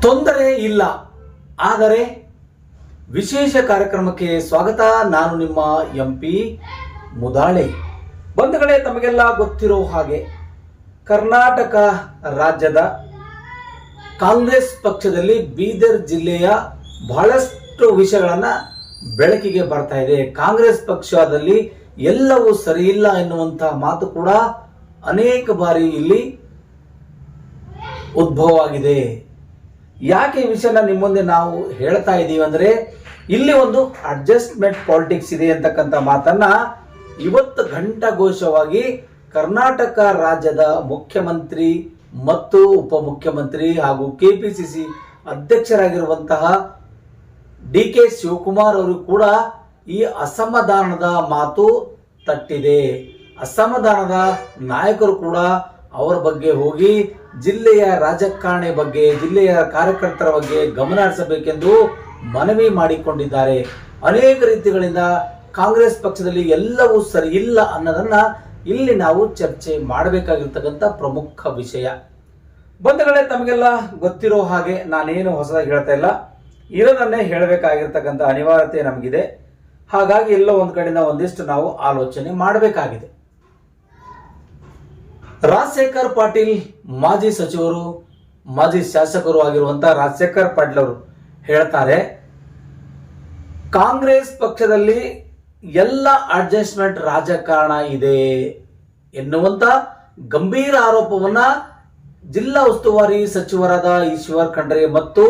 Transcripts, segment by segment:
ತೊಂದರೆ ಇಲ್ಲ. ಆದರೆ ವಿಶೇಷ ಕಾರ್ಯಕ್ರಮಕ್ಕೆ ಸ್ವಾಗತ. ನಾನು ನಿಮ್ಮ MP ಮುದಾಳೆ. ಬಂಧುಗಳೇ, ತಮಗೆಲ್ಲ ಗೊತ್ತಿರೋ ಹಾಗೆ ಕರ್ನಾಟಕ ರಾಜ್ಯದ ಕಾಂಗ್ರೆಸ್ ಪಕ್ಷದಲ್ಲಿ ಬೀದರ್ ಜಿಲ್ಲೆಯ ಬಹಳಷ್ಟು ವಿಷಯಗಳನ್ನು ಬೆಳಕಿಗೆ ಬರ್ತಾ ಇದೆ. ಕಾಂಗ್ರೆಸ್ ಪಕ್ಷದಲ್ಲಿ ಎಲ್ಲವೂ ಸರಿಯಿಲ್ಲ ಎನ್ನುವಂಥ ಮಾತು ಕೂಡ ಅನೇಕ ಬಾರಿ ಇಲ್ಲಿ ಉದ್ಭವವಾಗಿದೆ. ಯಾಕೆ ಈ ವಿಷಯನ ನಿಮ್ಮ ಮುಂದೆ ನಾವು ಹೇಳ್ತಾ ಇದ್ದೀವಿ ಅಂದರೆ, ಇಲ್ಲಿ ಒಂದು ಅಡ್ಜಸ್ಟ್ಮೆಂಟ್ ಪಾಲಿಟಿಕ್ಸ್ ಇದೆ ಅಂತಕ್ಕಂಥ ಮಾತನ್ನ ಇವತ್ತು ಘಂಟಾಘೋಷವಾಗಿ ಕರ್ನಾಟಕ ರಾಜ್ಯದ ಮುಖ್ಯಮಂತ್ರಿ ಮತ್ತು ಉಪಮುಖ್ಯಮಂತ್ರಿ ಹಾಗೂ KPCC ಅಧ್ಯಕ್ಷರಾಗಿರುವಂತಹ DK ಶಿವಕುಮಾರ್ ಅವರು ಕೂಡ ಈ ಅಸಮಾಧಾನದ ಮಾತು ತಟ್ಟಿದೆ. ಅಸಮಾಧಾನದ ನಾಯಕರು ಕೂಡ ಅವರ ಬಗ್ಗೆ ಹೋಗಿ ಜಿಲ್ಲೆಯ ರಾಜಕಾರಣಿ ಬಗ್ಗೆ, ಜಿಲ್ಲೆಯ ಕಾರ್ಯಕರ್ತರ ಬಗ್ಗೆ ಗಮನ ಹರಿಸಬೇಕೆಂದು ಮನವಿ ಮಾಡಿಕೊಂಡಿದ್ದಾರೆ. ಅನೇಕ ರೀತಿಗಳಿಂದ ಕಾಂಗ್ರೆಸ್ ಪಕ್ಷದಲ್ಲಿ ಎಲ್ಲವೂ ಸರಿ ಇಲ್ಲ ಅನ್ನೋದನ್ನ ಇಲ್ಲಿ ನಾವು ಚರ್ಚೆ ಮಾಡಬೇಕಾಗಿರ್ತಕ್ಕಂಥ ಪ್ರಮುಖ ವಿಷಯ. ಬಂಧುಗಳೇ, ತಮಗೆಲ್ಲ ಗೊತ್ತಿರೋ ಹಾಗೆ ನಾನೇನು ಹೊಸದಾಗಿ ಹೇಳ್ತಾ ಇಲ್ಲ, ಇರೋದನ್ನೇ ಹೇಳಬೇಕಾಗಿರ್ತಕ್ಕಂಥ ಅನಿವಾರ್ಯತೆ ನಮಗಿದೆ. ಹಾಗಾಗಿ ಎಲ್ಲೋ ಒಂದು ಕಡೆಯಿಂದ ಒಂದಿಷ್ಟು ನಾವು ಆಲೋಚನೆ ಮಾಡಬೇಕಾಗಿದೆ. ರಾಜಶೇಖರ್ ಪಾಟೀಲ್ ಮಾಜಿ ಸಚಿವರು, ಮಾಜಿ ಶಾಸಕರು ಆಗಿರುವಂತಹ ರಾಜಶೇಖರ್ ಪಾಟೀಲ್ ಅವರು ಹೇಳ್ತಾರೆ, ಕಾಂಗ್ರೆಸ್ ಪಕ್ಷದಲ್ಲಿ ಎಲ್ಲ ಅಡ್ಜಸ್ಟ್ಮೆಂಟ್ ರಾಜಕಾರಣ ಇದೆ ಎನ್ನುವಂತ ಗಂಭೀರ ಆರೋಪವನ್ನ ಜಿಲ್ಲಾ ಉಸ್ತುವಾರಿ ಸಚಿವರಾದ ಈಶ್ವರ್ ಖಂಡ್ರೆ ಮತ್ತು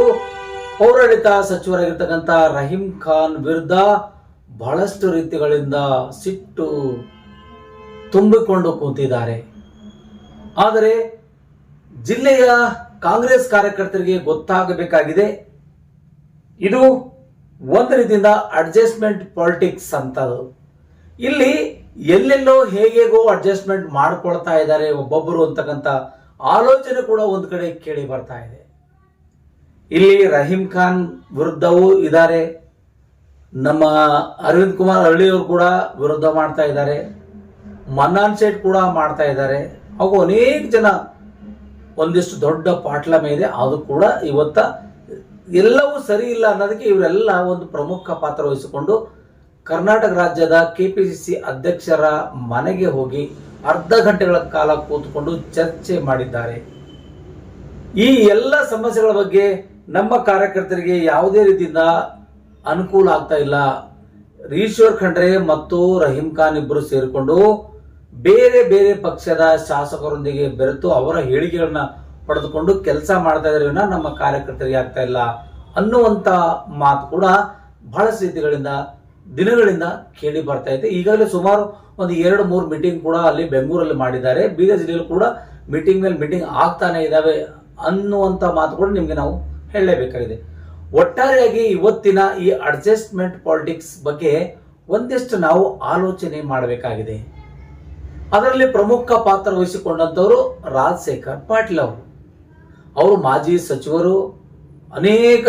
ಪೌರಾಡಳಿತ ಸಚಿವರಾಗಿರ್ತಕ್ಕಂಥ ರಹೀಂ ಖಾನ್ ವಿರುದ್ಧ ಬಹಳಷ್ಟು ರೀತಿಗಳಿಂದ ಸಿಟ್ಟು ತುಂಬಿಕೊಂಡು ಕೂತಿದ್ದಾರೆ. ಆದರೆ ಜಿಲ್ಲೆಯ ಕಾಂಗ್ರೆಸ್ ಕಾರ್ಯಕರ್ತರಿಗೆ ಗೊತ್ತಾಗಬೇಕಾಗಿದೆ, ಇದು ಒಂದು ರೀತಿಯಿಂದ ಅಡ್ಜಸ್ಟ್ಮೆಂಟ್ ಪಾಲಿಟಿಕ್ಸ್ ಅಂತದು. ಇಲ್ಲಿ ಎಲ್ಲೆಲ್ಲೋ ಹೇಗೇಗೋ ಅಡ್ಜಸ್ಟ್ಮೆಂಟ್ ಮಾಡ್ಕೊಳ್ತಾ ಇದ್ದಾರೆ ಒಬ್ಬೊಬ್ಬರು ಅಂತಕ್ಕಂಥ ಆಲೋಚನೆ ಕೂಡ ಒಂದು ಕಡೆ ಕೇಳಿ ಬರ್ತಾ ಇದೆ. ಇಲ್ಲಿ ರಹೀಂ ಖಾನ್ ವಿರುದ್ಧವೂ ಇದ್ದಾರೆ, ನಮ್ಮ ಅರವಿಂದ್ ಕುಮಾರ್ ಹಳ್ಳಿಯವರು ಕೂಡ ವಿರುದ್ಧ ಮಾಡ್ತಾ ಇದ್ದಾರೆ, ಮನ್ನಾನ್ ಶೇಟ್ ಕೂಡ ಮಾಡ್ತಾ ಇದ್ದಾರೆ, ಹಾಗೂ ಅನೇಕ ಜನ ಒಂದಿಷ್ಟು ದೊಡ್ಡ ಪಾಟ್ಲಮೆ ಇದೆ. ಅದು ಕೂಡ ಇವತ್ತ ಎಲ್ಲವೂ ಸರಿ ಇಲ್ಲ ಅನ್ನೋದಕ್ಕೆ ಇವರೆಲ್ಲ ಒಂದು ಪ್ರಮುಖ ಪಾತ್ರ ವಹಿಸಿಕೊಂಡು ಕರ್ನಾಟಕ ರಾಜ್ಯದ KPCC ಅಧ್ಯಕ್ಷರ ಮನೆಗೆ ಹೋಗಿ ಅರ್ಧ ಗಂಟೆಗಳ ಕಾಲ ಕೂತ್ಕೊಂಡು ಚರ್ಚೆ ಮಾಡಿದ್ದಾರೆ. ಈ ಎಲ್ಲ ಸಮಸ್ಯೆಗಳ ಬಗ್ಗೆ ನಮ್ಮ ಕಾರ್ಯಕರ್ತರಿಗೆ ಯಾವುದೇ ರೀತಿಯಿಂದ ಅನುಕೂಲ ಆಗ್ತಾ ಇಲ್ಲ. ಈಶ್ವರ್ ಖಂಡ್ರೆ ಮತ್ತು ರಹೀಂ ಖಾನ್ ಇಬ್ಬರು ಸೇರಿಕೊಂಡು ಬೇರೆ ಬೇರೆ ಪಕ್ಷದ ಶಾಸಕರೊಂದಿಗೆ ಬೆರೆತು ಅವರ ಹೇಳಿಕೆಗಳನ್ನ ಪಡೆದುಕೊಂಡು ಕೆಲಸ ಮಾಡ್ತಾ ಇದ್ರೆ ನಮ್ಮ ಕಾರ್ಯಕರ್ತರಿಗೆ ಆಗ್ತಾ ಇಲ್ಲ ಅನ್ನುವಂತ ಮಾತು ಕೂಡ ಬಹಳಷ್ಟು ರೀತಿಗಳಿಂದ ದಿನಗಳಿಂದ ಕೇಳಿ ಬರ್ತಾ ಇದೆ. ಈಗಾಗಲೇ ಸುಮಾರು ಒಂದು 2-3 ಮೀಟಿಂಗ್ ಕೂಡ ಅಲ್ಲಿ ಬೆಂಗಳೂರಲ್ಲಿ ಮಾಡಿದ್ದಾರೆ. ಬೀದರ್ ಜಿಲ್ಲೆಯಲ್ಲಿ ಕೂಡ ಮೀಟಿಂಗ್ ಮೇಲೆ ಮೀಟಿಂಗ್ ಆಗ್ತಾನೆ ಇದಾವೆ ಅನ್ನುವಂತ ಮಾತು ಕೂಡ ನಿಮ್ಗೆ ನಾವು ಹೇಳಲೇಬೇಕಾಗಿದೆ. ಒಟ್ಟಾರೆಯಾಗಿ ಇವತ್ತಿನ ಈ ಅಡ್ಜಸ್ಟ್ಮೆಂಟ್ ಪಾಲಿಟಿಕ್ಸ್ ಬಗ್ಗೆ ಒಂದಿಷ್ಟು ನಾವು ಆಲೋಚನೆ ಮಾಡಬೇಕಾಗಿದೆ. ಅದರಲ್ಲಿ ಪ್ರಮುಖ ಪಾತ್ರ ವಹಿಸಿಕೊಂಡಂತವರು ರಾಜಶೇಖರ್ ಪಾಟೀಲ್ ಅವರು ಮಾಜಿ ಸಚಿವರು, ಅನೇಕ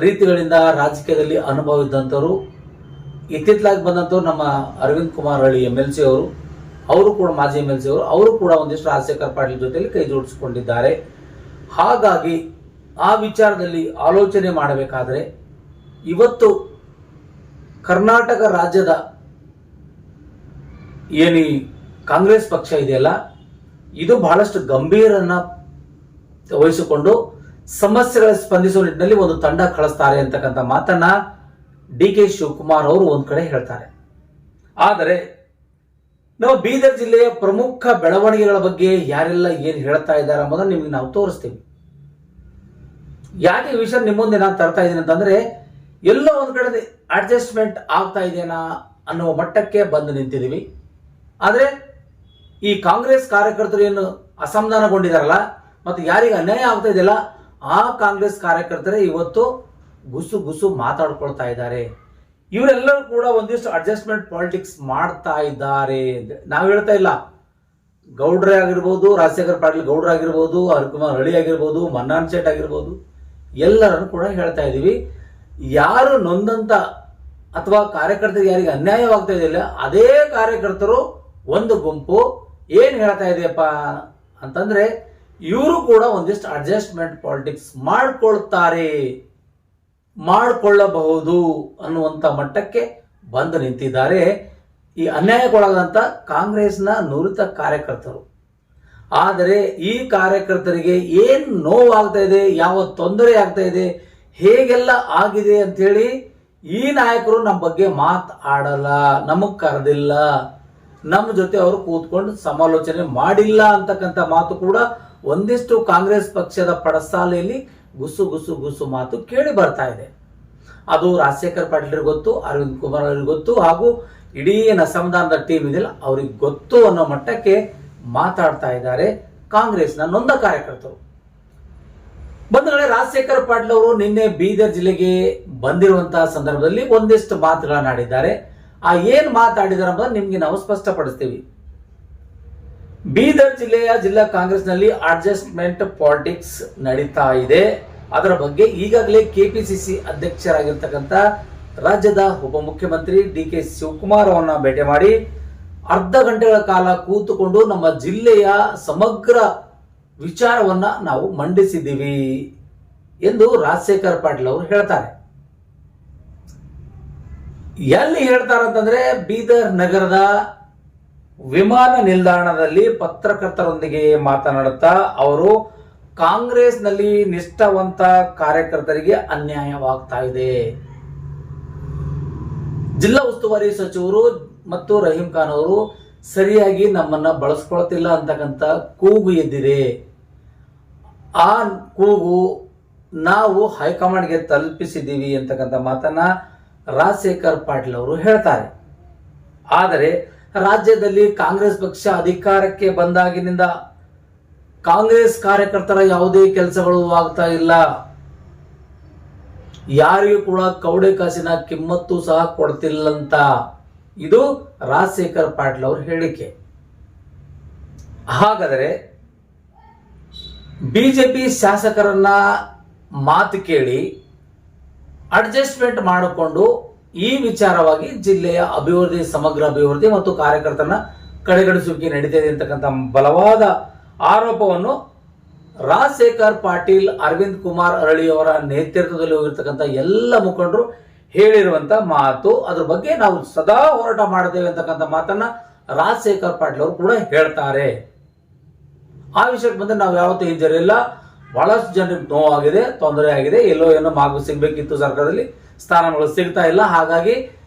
ರೀತಿಗಳಿಂದ ರಾಜಕೀಯದಲ್ಲಿ ಅನುಭವ ಇದ್ದಂಥವರು. ಇತ್ತಿತ್ತಲಾಗಿ ಬಂದಂಥವ್ರು ನಮ್ಮ ಅರವಿಂದ್ ಕುಮಾರ್ ಹಳ್ಳಿ MLC ಅವರು ಕೂಡ ಮಾಜಿ MLC ಅವರು ಕೂಡ ಒಂದಿಷ್ಟು ರಾಜಶೇಖರ್ ಪಾಟೀಲ್ ಜೊತೆಯಲ್ಲಿ ಕೈ ಜೋಡಿಸಿಕೊಂಡಿದ್ದಾರೆ. ಹಾಗಾಗಿ ಆ ವಿಚಾರದಲ್ಲಿ ಆಲೋಚನೆ ಮಾಡಬೇಕಾದ್ರೆ ಇವತ್ತು ಕರ್ನಾಟಕ ರಾಜ್ಯದ ಏನಿ ಕಾಂಗ್ರೆಸ್ ಪಕ್ಷ ಇದೆಯಲ್ಲ, ಇದು ಬಹಳಷ್ಟು ಗಂಭೀರನ್ನ ವಹಿಸಿಕೊಂಡು ಸಮಸ್ಯೆಗಳ ಸ್ಪಂದಿಸುವ ನಿಟ್ಟಿನಲ್ಲಿ ಒಂದು ತಂಡ ಕಳಿಸ್ತಾರೆ ಅಂತಕ್ಕಂಥ ಮಾತನ್ನ DK ಶಿವಕುಮಾರ್ ಅವರು ಒಂದ್ ಕಡೆ ಹೇಳ್ತಾರೆ. ಆದರೆ ನಮ್ಮ ಬೀದರ್ ಜಿಲ್ಲೆಯ ಪ್ರಮುಖ ಬೆಳವಣಿಗೆಗಳ ಬಗ್ಗೆ ಯಾರೆಲ್ಲ ಏನ್ ಹೇಳ್ತಾ ಇದ್ದಾರೆ ಅನ್ನೋದನ್ನ ನಿಮ್ಗೆ ನಾವು ತೋರಿಸ್ತೀವಿ. ಯಾಕೆ ಈ ವಿಷಯ ನಿಮ್ಮ ಮುಂದೆ ನಾನು ತರ್ತಾ ಇದ್ದೀನಿ ಅಂತಂದ್ರೆ, ಎಲ್ಲೋ ಒಂದ್ ಕಡೆ ಅಡ್ಜಸ್ಟ್ಮೆಂಟ್ ಆಗ್ತಾ ಇದೆನಾ ಅನ್ನುವ ಮಟ್ಟಕ್ಕೆ ಬಂದು ನಿಂತಿದ್ದೀವಿ. ಆದ್ರೆ ಈ ಕಾಂಗ್ರೆಸ್ ಕಾರ್ಯಕರ್ತರು ಏನು ಅಸಮಾಧಾನಗೊಂಡಿದಾರಲ್ಲ, ಮತ್ತೆ ಯಾರಿಗೆ ಅನ್ಯಾಯ ಆಗ್ತಾ ಇದೆಯಲ್ಲ, ಆ ಕಾಂಗ್ರೆಸ್ ಕಾರ್ಯಕರ್ತರೇ ಇವತ್ತು ಗುಸು ಗುಸು ಮಾತಾಡ್ಕೊಳ್ತಾ ಇದ್ದಾರೆ. ಇವರೆಲ್ಲರೂ ಕೂಡ ಒಂದಿಷ್ಟು ಅಡ್ಜಸ್ಟ್ಮೆಂಟ್ ಪಾಲಿಟಿಕ್ಸ್ ಮಾಡ್ತಾ ಇದ್ದಾರೆ. ನಾವು ಹೇಳ್ತಾ ಇಲ್ಲ, ಗೌಡ್ರೆ ಆಗಿರ್ಬೋದು, ರಾಜಶೇಖರ್ ಪಾಟೀಲ್ ಗೌಡ್ರ ಆಗಿರ್ಬೋದು, ಹರಿಕುಮಾರ್ ಹಳ್ಳಿ ಆಗಿರ್ಬೋದು, ಮನ್ನಾನ್ ಶೇಟ್ ಆಗಿರ್ಬೋದು, ಎಲ್ಲರನ್ನು ಕೂಡ ಹೇಳ್ತಾ ಇದ್ದೀವಿ. ಯಾರು ನೊಂದಂತ ಅಥವಾ ಕಾರ್ಯಕರ್ತರಿಗೆ ಯಾರಿಗೆ ಅನ್ಯಾಯವಾಗ್ತಾ ಇದೆಯಲ್ಲ, ಅದೇ ಕಾರ್ಯಕರ್ತರು ಒಂದು ಗುಂಪು ಏನ್ ಹೇಳ್ತಾ ಇದೆಯಪ್ಪ ಅಂತಂದ್ರೆ, ಇವರು ಕೂಡ ಒಂದಿಷ್ಟು ಅಡ್ಜಸ್ಟ್ಮೆಂಟ್ ಪಾಲಿಟಿಕ್ಸ್ ಮಾಡಿಕೊಳ್ಳಬಹುದು ಅನ್ನುವಂಥ ಮಟ್ಟಕ್ಕೆ ಬಂದು ನಿಂತಿದ್ದಾರೆ ಈ ಅನ್ಯಾಯಕ್ಕೊಳಗಾದಂಥ ಕಾಂಗ್ರೆಸ್ನ ನುರಿತ ಕಾರ್ಯಕರ್ತರು. ಆದರೆ ಈ ಕಾರ್ಯಕರ್ತರಿಗೆ ಏನು ನೋವಾಗ್ತಾ ಇದೆ, ಯಾವ ತೊಂದರೆ ಆಗ್ತಾ ಇದೆ, ಹೇಗೆಲ್ಲ ಆಗಿದೆ ಅಂಥೇಳಿ ಈ ನಾಯಕರು ನಮ್ಮ ಬಗ್ಗೆ ಮಾತಾಡಲ್ಲ, ನಮಗೆ ಕರೆದಿಲ್ಲ, ನಮ್ಮ ಜೊತೆ ಅವರು ಕೂತ್ಕೊಂಡು ಸಮಾಲೋಚನೆ ಮಾಡಿಲ್ಲ ಅಂತಕ್ಕಂಥ ಮಾತು ಕೂಡ ಒಂದಿಷ್ಟು ಕಾಂಗ್ರೆಸ್ ಪಕ್ಷದ ಪಡಸಾಲೆಯಲ್ಲಿ ಗುಸು ಗುಸು ಗುಸು ಮಾತು ಕೇಳಿ ಬರ್ತಾ ಇದೆ. ಅದು ರಾಜಶೇಖರ್ ಪಾಟೀಲ್ ಗೊತ್ತು, ಅರವಿಂದ್ ಕುಮಾರ್ ಅವ್ರಿಗೆ ಗೊತ್ತು, ಹಾಗೂ ಇಡೀ ಅಸಮಾಧಾನದ ಟೀಮ್ ಇದೆಯಲ್ಲ ಅವ್ರಿಗೆ ಗೊತ್ತು ಅನ್ನೋ ಮಟ್ಟಕ್ಕೆ ಮಾತಾಡ್ತಾ ಇದ್ದಾರೆ ಕಾಂಗ್ರೆಸ್ನ ನೊಂದ ಕಾರ್ಯಕರ್ತರು. ಬಂಧುಗಳೇ, ರಾಜಶೇಖರ್ ಪಾಟೀಲ್ ಅವರು ನಿನ್ನೆ ಬೀದರ್ ಜಿಲ್ಲೆಗೆ ಬಂದಿರುವಂತಹ ಸಂದರ್ಭದಲ್ಲಿ ಒಂದಿಷ್ಟು ಮಾತುಗಳನ್ನ ಆಡಿದ್ದಾರೆ. ಆ ಏನ್ ಮಾತಾಡಿದಾರೆ ಅನ್ನೋದು ನಿಮ್ಗೆ ನಾವು ಸ್ಪಷ್ಟಪಡಿಸ್ತೀವಿ. ಬೀದರ್ ಜಿಲ್ಲೆಯ ಜಿಲ್ಲಾ ಕಾಂಗ್ರೆಸ್ನಲ್ಲಿ ಅಡ್ಜಸ್ಟ್ಮೆಂಟ್ ಪಾಲಿಟಿಕ್ಸ್ ನಡೀತಾ ಇದೆ. ಅದರ ಬಗ್ಗೆ ಈಗಾಗಲೇ ಕೆಪಿಸಿಸಿ ಅಧ್ಯಕ್ಷರಾಗಿರ್ತಕ್ಕಂಥ ರಾಜ್ಯದ ಉಪಮುಖ್ಯಮಂತ್ರಿ ಡಿ.ಕೆ. ಶಿವಕುಮಾರ್ ಅವರನ್ನ ಭೇಟಿ ಮಾಡಿ ಅರ್ಧ ಗಂಟೆಗಳ ಕಾಲ ಕೂತುಕೊಂಡು ನಮ್ಮ ಜಿಲ್ಲೆಯ ಸಮಗ್ರ ವಿಚಾರವನ್ನ ನಾವು ಮಂಡಿಸಿದ್ದೀವಿ ಎಂದು ರಾಜಶೇಖರ್ ಪಾಟೀಲ್ ಅವರು ಹೇಳ್ತಾರೆ. ಎಲ್ಲಿ ಹೇಳ್ತಾರಂತಂದ್ರೆ ಬೀದರ್ ನಗರದ ವಿಮಾನ ನಿಲ್ದಾಣದಲ್ಲಿ ಪತ್ರಕರ್ತರೊಂದಿಗೆ ಮಾತನಾಡುತ್ತಾ ಅವರು ಕಾಂಗ್ರೆಸ್ನಲ್ಲಿ ನಿಷ್ಠಾವಂತ ಕಾರ್ಯಕರ್ತರಿಗೆ ಅನ್ಯಾಯವಾಗ್ತಾ ಇದೆ, ಜಿಲ್ಲಾ ಉಸ್ತುವಾರಿ ಸಚಿವರು ಮತ್ತು ರಹೀಂ ಖಾನ್ ಅವರು ಸರಿಯಾಗಿ ನಮ್ಮನ್ನ ಬಳಸ್ಕೊಳ್ತಿಲ್ಲ ಅಂತಕ್ಕಂಥ ಕೂಗು ಎದ್ದಿದೆ. ಆ ಕೂಗು ನಾವು ಹೈಕಮಾಂಡ್ಗೆ ತಲುಪಿಸಿದ್ದೀವಿ ಅಂತಕ್ಕಂಥ ಮಾತನ್ನ ರಾಜಶೇಖರ್ ಪಾಟೀಲ್ ಅವರು ಹೇಳ್ತಾರೆ. ಆದರೆ ರಾಜ್ಯದಲ್ಲಿ ಕಾಂಗ್ರೆಸ್ ಪಕ್ಷ ಅಧಿಕಾರಕ್ಕೆ ಬಂದಾಗಿನಿಂದ ಕಾಂಗ್ರೆಸ್ ಕಾರ್ಯಕರ್ತರ ಯಾವುದೇ ಕೆಲಸಗಳು ಆಗ್ತಾ ಇಲ್ಲ, ಯಾರಿಗೂ ಕೂಡ ಕೌಡೆ ಕಾಸಿನ ಕಿಮ್ಮತ್ತು ಸಹ ಕೊಡ್ತಿಲ್ಲಂತ. ಇದು ರಾಜಶೇಖರ್ ಪಾಟೀಲ್ ಅವರ ಹೇಳಿಕೆ. ಹಾಗಾದರೆ ಬಿಜೆಪಿ ಶಾಸಕರನ್ನ ಮಾತು ಕೇಳಿ ಅಡ್ಜಸ್ಟ್ಮೆಂಟ್ ಮಾಡಿಕೊಂಡು ಈ ವಿಚಾರವಾಗಿ ಜಿಲ್ಲೆಯ ಅಭಿವೃದ್ಧಿ, ಸಮಗ್ರ ಅಭಿವೃದ್ಧಿ ಮತ್ತು ಕಾರ್ಯಕರ್ತರನ್ನ ಕಡೆಗಣಿಸುವಿಕೆ ನಡೀತಿದೆ ಅಂತಕ್ಕಂಥ ಬಲವಾದ ಆರೋಪವನ್ನು ರಾಜಶೇಖರ್ ಪಾಟೀಲ್, ಅರವಿಂದ್ ಕುಮಾರ್ ಅರಳಿ ಅವರ ನೇತೃತ್ವದಲ್ಲಿ ಹೋಗಿರ್ತಕ್ಕಂಥ ಎಲ್ಲ ಮುಖಂಡರು ಹೇಳಿರುವಂತ ಮಾತು. ಅದ್ರ ಬಗ್ಗೆ ನಾವು ಸದಾ ಹೋರಾಟ ಮಾಡ್ತೇವೆ ಅಂತಕ್ಕಂಥ ಮಾತನ್ನ ರಾಜಶೇಖರ್ ಪಾಟೀಲ್ ಅವರು ಕೂಡ ಹೇಳ್ತಾರೆ. ಆ ವಿಷಯಕ್ಕೆ ಬಂದ್ರೆ ನಾವು ಯಾವತ್ತೂ ಹಿಂಜರಿಲ್ಲ. ಬಹಳಷ್ಟು ಜನರಿಗೆ ನೋವಾಗಿದೆ, ತೊಂದರೆ ಆಗಿದೆ, ಎಲ್ಲೋ ಏನೋ ಮಾಗು ಸಿಗ್ಬೇಕಿತ್ತು, ಸರ್ಕಾರದಲ್ಲಿ ಸ್ಥಾನಗಳು ಸಿಗ್ತಾ ಇಲ್ಲ. ಹಾಗಾಗಿ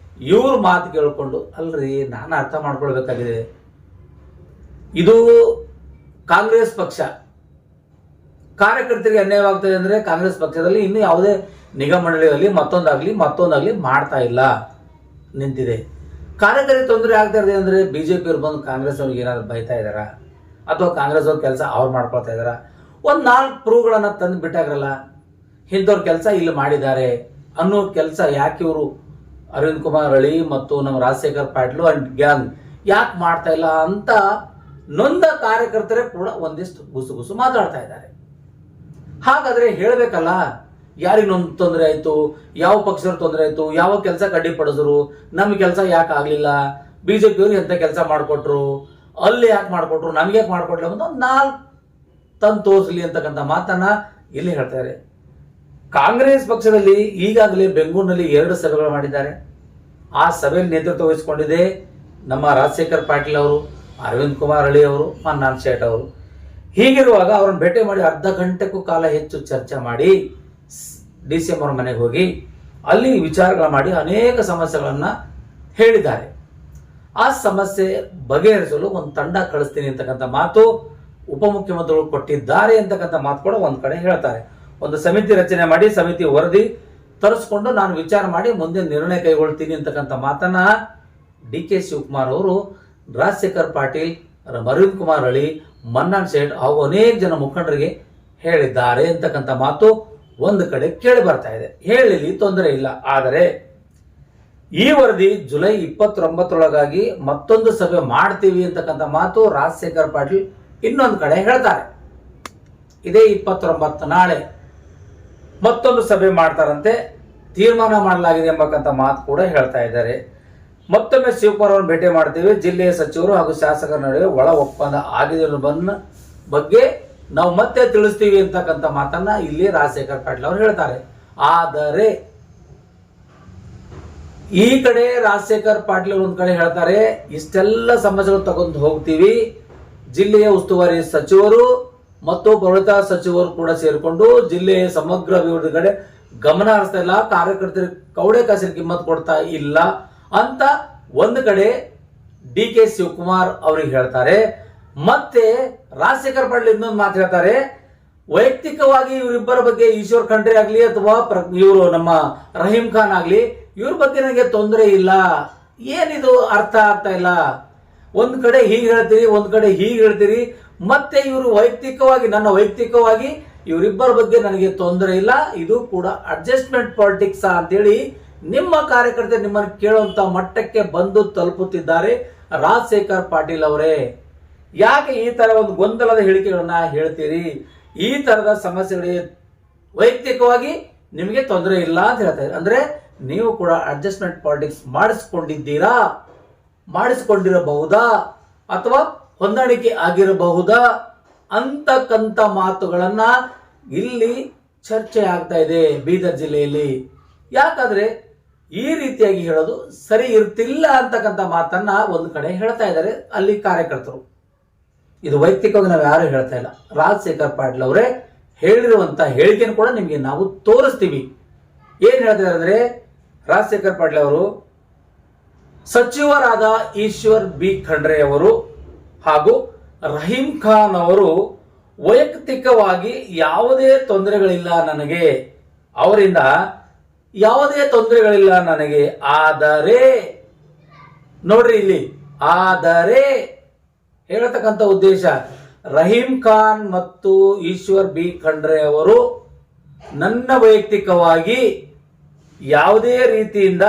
ಇವ್ರ ಮಾತು ಕೇಳಿಕೊಂಡು ಅಲ್ರಿ, ನಾನು ಅರ್ಥ ಮಾಡ್ಕೊಳ್ಬೇಕಾಗಿದೆ, ಇದು ಕಾಂಗ್ರೆಸ್ ಪಕ್ಷ, ಕಾರ್ಯಕರ್ತರಿಗೆ ಅನ್ಯಾಯವಾಗ್ತದೆ ಅಂದ್ರೆ ಕಾಂಗ್ರೆಸ್ ಪಕ್ಷದಲ್ಲಿ ಇನ್ನು ಯಾವುದೇ ನಿಗಮ ಮಂಡಳಿಯಲ್ಲಿ ಮತ್ತೊಂದಾಗ್ಲಿ ಮಾಡ್ತಾ ಇಲ್ಲ, ನಿಂತಿದೆ. ಕಾರ್ಯಕರ್ತರಿಗೆ ತೊಂದರೆ ಆಗ್ತಾ ಇದೆ ಅಂದ್ರೆ ಬಿಜೆಪಿ ಅವ್ರು ಬಂದು ಕಾಂಗ್ರೆಸ್ ಅವ್ರಿಗೆ ಏನಾದ್ರು ಬೈತಾ ಇದಾರ, ಅಥವಾ ಕಾಂಗ್ರೆಸ್ ಅವ್ರ ಕೆಲಸ ಅವ್ರು ಮಾಡ್ಕೊಳ್ತಾ ಇದಾರ? ಒಂದ್ 4 ಪ್ರೂವ್ಗಳನ್ನ ತಂದು ಬಿಟ್ಟಾಗ್ರಲ್ಲ, ಇಂಥವ್ರ ಕೆಲಸ ಇಲ್ಲಿ ಮಾಡಿದ್ದಾರೆ ಅನ್ನೋ ಕೆಲಸ ಯಾಕೆ ಇವರು ಅರವಿಂದ್ ಕುಮಾರ್ ಅಳಿ ಮತ್ತು ನಮ್ಮ ರಾಜಶೇಖರ್ ಪಾಟೀಲ್ ಅಂಡ್ ಗ್ಯಾಂಗ್ ಯಾಕೆ ಮಾಡ್ತಾ ಇಲ್ಲ ಅಂತ ನೊಂದ ಕಾರ್ಯಕರ್ತರೇ ಕೂಡ ಒಂದಿಷ್ಟು ಗುಸು ಮಾತಾಡ್ತಾ ಇದ್ದಾರೆ. ಹಾಗಾದ್ರೆ ಹೇಳ್ಬೇಕಲ್ಲ, ಯಾರಿಗೊಂದು ತೊಂದರೆ ಆಯ್ತು, ಯಾವ ಪಕ್ಷದವ್ರ ತೊಂದರೆ ಆಯ್ತು, ಯಾವ ಕೆಲಸ ಅಡ್ಡಿಪಡಿಸಿದ್ರು, ನಮ್ಮ ಕೆಲಸ ಯಾಕೆ ಆಗ್ಲಿಲ್ಲ, ಬಿಜೆಪಿಯವ್ರು ಎಂತ ಕೆಲಸ ಮಾಡಿಕೊಟ್ರು, ಅಲ್ಲಿ ಯಾಕೆ ಮಾಡಿಕೊಟ್ರು, ನಮ್ಗೆ ಯಾಕೆ ಮಾಡಿಕೊಟ್ಲ ಅಂತ 4 ತಂದು ತೋರಿಸಲಿ ಅಂತಕ್ಕಂಥ ಮಾತನ್ನ ಇಲ್ಲಿ ಹೇಳ್ತಾರೆ. ಕಾಂಗ್ರೆಸ್ ಪಕ್ಷದಲ್ಲಿ ಈಗಾಗಲೇ ಬೆಂಗಳೂರಿನಲ್ಲಿ 2 ಸಭೆಗಳು ಮಾಡಿದ್ದಾರೆ. ಆ ಸಭೆಯಲ್ಲಿ ನೇತೃತ್ವ ವಹಿಸಿಕೊಂಡಿದೆ ನಮ್ಮ ರಾಜಶೇಖರ್ ಪಾಟೀಲ್ ಅವರು, ಅರವಿಂದ್ ಕುಮಾರ್ ಅಳಿ ಅವರು, ಮನ್ನಾನ್ ಶೇಟ್ ಅವರು. ಹೀಗಿರುವಾಗ ಅವ್ರನ್ನ ಭೇಟಿ ಮಾಡಿ ಅರ್ಧ ಗಂಟೆಗೂ ಕಾಲ ಹೆಚ್ಚು ಚರ್ಚೆ ಮಾಡಿ ಡಿ.ಸಿ.ಎಂ ಅವರ ಮನೆಗೆ ಹೋಗಿ ಅಲ್ಲಿ ವಿಚಾರಗಳ ಮಾಡಿ ಅನೇಕ ಸಮಸ್ಯೆಗಳನ್ನ ಹೇಳಿದ್ದಾರೆ. ಆ ಸಮಸ್ಯೆ ಬಗೆಹರಿಸಲು ಒಂದು ತಂಡ ಕಳಿಸ್ತೀನಿ ಅಂತಕ್ಕಂಥ ಮಾತು ಉಪಮುಖ್ಯಮಂತ್ರಿಗಳು ಕೊಟ್ಟಿದ್ದಾರೆ ಅಂತಕ್ಕಂಥ ಮಾತು ಕೂಡ ಒಂದ್ ಕಡೆ ಹೇಳ್ತಾರೆ. ಒಂದು ಸಮಿತಿ ರಚನೆ ಮಾಡಿ ಸಮಿತಿ ವರದಿ ತರಿಸ್ಕೊಂಡು ನಾನು ವಿಚಾರ ಮಾಡಿ ಮುಂದೆ ನಿರ್ಣಯ ಕೈಗೊಳ್ತೀನಿ ಅಂತಕ್ಕಂಥ ಮಾತನ್ನ ಡಿ.ಕೆ. ಶಿವಕುಮಾರ್ ಅವರು ರಾಜಶೇಖರ್ ಪಾಟೀಲ್, ಅರವಿಂದ್ ಕುಮಾರ್ ಅಳಿ, ಮನ್ನಾನ್ ಶೇಟ್ ಹಾಗೂ ಅನೇಕ ಜನ ಮುಖಂಡರಿಗೆ ಹೇಳಿದ್ದಾರೆ ಅಂತಕ್ಕಂಥ ಮಾತು ಒಂದು ಕಡೆ ಕೇಳಿ ಬರ್ತಾ ಇದೆ. ಹೇಳಲಿ, ತೊಂದರೆ ಇಲ್ಲ. ಆದರೆ ಈ ವರದಿ ಜುಲೈ 29ರೊಳಗಾಗಿ ಮತ್ತೊಂದು ಸಭೆ ಮಾಡ್ತೀವಿ ಅಂತಕ್ಕಂಥ ಮಾತು ರಾಜಶೇಖರ್ ಪಾಟೀಲ್ ಇನ್ನೊಂದು ಕಡೆ ಹೇಳ್ತಾರೆ. ಇದೇ 29 ನಾಳೆ ಮತ್ತೊಂದು ಸಭೆ ಮಾಡ್ತಾರಂತೆ, ತೀರ್ಮಾನ ಮಾಡಲಾಗಿದೆ ಎಂಬಕ್ಕಂಥ ಮಾತು ಕೂಡ ಹೇಳ್ತಾ ಇದ್ದಾರೆ. ಮತ್ತೊಮ್ಮೆ ಶಿವಕುಮಾರ್ ಅವರನ್ನು ಭೇಟಿ ಮಾಡ್ತೀವಿ, ಜಿಲ್ಲೆಯ ಸಚಿವರು ಹಾಗೂ ಶಾಸಕರ ನಡುವೆ ಒಳ ಒಪ್ಪಂದ ಆಗಿದೆ ಬಗ್ಗೆ ನಾವು ಮತ್ತೆ ತಿಳಿಸ್ತೀವಿ ಅಂತಕ್ಕಂಥ ಮಾತನ್ನ ಇಲ್ಲಿ ರಾಜಶೇಖರ್ ಪಾಟೀಲ್ ಅವರು ಹೇಳ್ತಾರೆ. ಆದರೆ ಈ ಕಡೆ ರಾಜಶೇಖರ್ ಪಾಟೀಲ್ ಒಂದ್ ಕಡೆ ಹೇಳ್ತಾರೆ, ಇಷ್ಟೆಲ್ಲ ಸಮಸ್ಯೆಗಳು ತಗೊಂಡು ಹೋಗ್ತೀವಿ, ಜಿಲ್ಲೆಯ ಉಸ್ತುವಾರಿ ಸಚಿವರು ಮತ್ತು ಪೌರತಾ ಸಚಿವರು ಕೂಡ ಸೇರಿಕೊಂಡು ಜಿಲ್ಲೆಯ ಸಮಗ್ರ ಅಭಿವೃದ್ಧಿ ಕಡೆ ಗಮನ ಹರಿಸ್ತಾ ಇಲ್ಲ, ಕಾರ್ಯಕರ್ತರಿಗೆ ಕೌಡೆ ಕಾಸಿನ ಕಿಮ್ಮತ್ ಕೊಡ್ತಾ ಇಲ್ಲ ಅಂತ ಒಂದು ಕಡೆ ಡಿ ಕೆ ಶಿವಕುಮಾರ್ ಅವರಿಗೆ ಹೇಳ್ತಾರೆ. ಮತ್ತೆ ರಾಜಶೇಖರ್ ಪಾಟೀಲ್ ಇನ್ನೊಂದು ಮಾತು ಹೇಳ್ತಾರೆ, ವೈಯಕ್ತಿಕವಾಗಿ ಇವರಿಬ್ಬರ ಬಗ್ಗೆ ಈಶ್ವರ್ ಖಂಡ್ರೆ ಆಗ್ಲಿ ಅಥವಾ ಇವರು ನಮ್ಮ ರಹೀಂ ಖಾನ್ ಆಗ್ಲಿ ಇವ್ರ ಬಗ್ಗೆ ನನಗೆ ತೊಂದರೆ ಇಲ್ಲ. ಏನಿದು ಅರ್ಥ ಆಗ್ತಾ ಇಲ್ಲ. ಒಂದ್ ಕಡೆ ಹೀಗೆ ಹೇಳ್ತೀರಿ, ಒಂದ್ ಕಡೆ ಹೀಗೆ ಹೇಳ್ತೀರಿ, ಮತ್ತೆ ಇವರು ನನ್ನ ವೈಯಕ್ತಿಕವಾಗಿ ಇವರಿಬ್ಬರ ಬಗ್ಗೆ ನನಗೆ ತೊಂದರೆ ಇಲ್ಲ, ಇದು ಕೂಡ ಅಡ್ಜಸ್ಟ್ಮೆಂಟ್ ಪಾಲಿಟಿಕ್ಸ್ ಅಂತೇಳಿ ನಿಮ್ಮ ಕಾರ್ಯಕರ್ತರು ನಿಮ್ಮನ್ನು ಕೇಳುವಂತ ಮಟ್ಟಕ್ಕೆ ಬಂದು ತಲುಪುತ್ತಿದ್ದಾರೆ ರಾಜಶೇಖರ್ ಪಾಟೀಲ್ ಅವರೇ. ಯಾಕೆ ಈ ತರ ಒಂದು ಗೊಂದಲದ ಹೇಳಿಕೆಗಳನ್ನ ಹೇಳ್ತೀರಿ? ಈ ತರದ ಸಮಸ್ಯೆಗಳಿಗೆ ವೈಯಕ್ತಿಕವಾಗಿ ನಿಮಗೆ ತೊಂದರೆ ಇಲ್ಲ ಅಂತ ಹೇಳ್ತಾರೆ. ಅಂದ್ರೆ ನೀವು ಕೂಡ ಅಡ್ಜಸ್ಟ್ಮೆಂಟ್ ಪಾಲಿಟಿಕ್ಸ್ ಮಾಡಿಸಿಕೊಂಡಿರಬಹುದಾ ಅಥವಾ ಹೊಂದಾಣಿಕೆ ಆಗಿರಬಹುದಾ ಅಂತಕ್ಕಂಥ ಮಾತುಗಳನ್ನ ಇಲ್ಲಿ ಚರ್ಚೆ ಆಗ್ತಾ ಇದೆ ಬೀದರ್ ಜಿಲ್ಲೆಯಲ್ಲಿ. ಯಾಕಂದ್ರೆ ಈ ರೀತಿಯಾಗಿ ಹೇಳೋದು ಸರಿ ಇರ್ತಿಲ್ಲ ಅಂತಕ್ಕಂಥ ಮಾತನ್ನ ಒಂದು ಕಡೆ ಹೇಳ್ತಾ ಇದ್ದಾರೆ ಅಲ್ಲಿ ಕಾರ್ಯಕರ್ತರು. ಇದು ವೈಯಕ್ತಿಕವಾಗಿ ನಾವು ಯಾರು ಹೇಳ್ತಾ ಇಲ್ಲ, ರಾಜಶೇಖರ್ ಪಾಟೀಲ್ ಅವರೇ ಹೇಳಿರುವಂತ ಹೇಳಿಕೆಯನ್ನು ಕೂಡ ನಿಮಗೆ ನಾವು ತೋರಿಸ್ತೀವಿ. ಏನ್ ಹೇಳ್ತಿದ್ದಾರೆ ಅಂದ್ರೆ, ರಾಜಶೇಖರ್ ಪಾಟೀಲ್ ಅವರು ಸಚಿವರಾದ ಈಶ್ವರ್ ಬಿ ಖಂಡ್ರೆ ಅವರು ಹಾಗೂ ರಹೀಂ ಖಾನ್ ಅವರು ವೈಯಕ್ತಿಕವಾಗಿ ಯಾವುದೇ ತೊಂದರೆಗಳಿಲ್ಲ ನನಗೆ, ಅವರಿಂದ ಯಾವುದೇ ತೊಂದರೆಗಳಿಲ್ಲ ನನಗೆ. ಆದರೆ ನೋಡ್ರಿ ಇಲ್ಲಿ, ಆದರೆ ಹೇಳತಕ್ಕಂಥ ಉದ್ದೇಶ, ರಹೀಂ ಖಾನ್ ಮತ್ತು ಈಶ್ವರ್ ಬಿ ಖಂಡ್ರೆ ಅವರು ನನ್ನ ವೈಯಕ್ತಿಕವಾಗಿ ಯಾವುದೇ ರೀತಿಯಿಂದ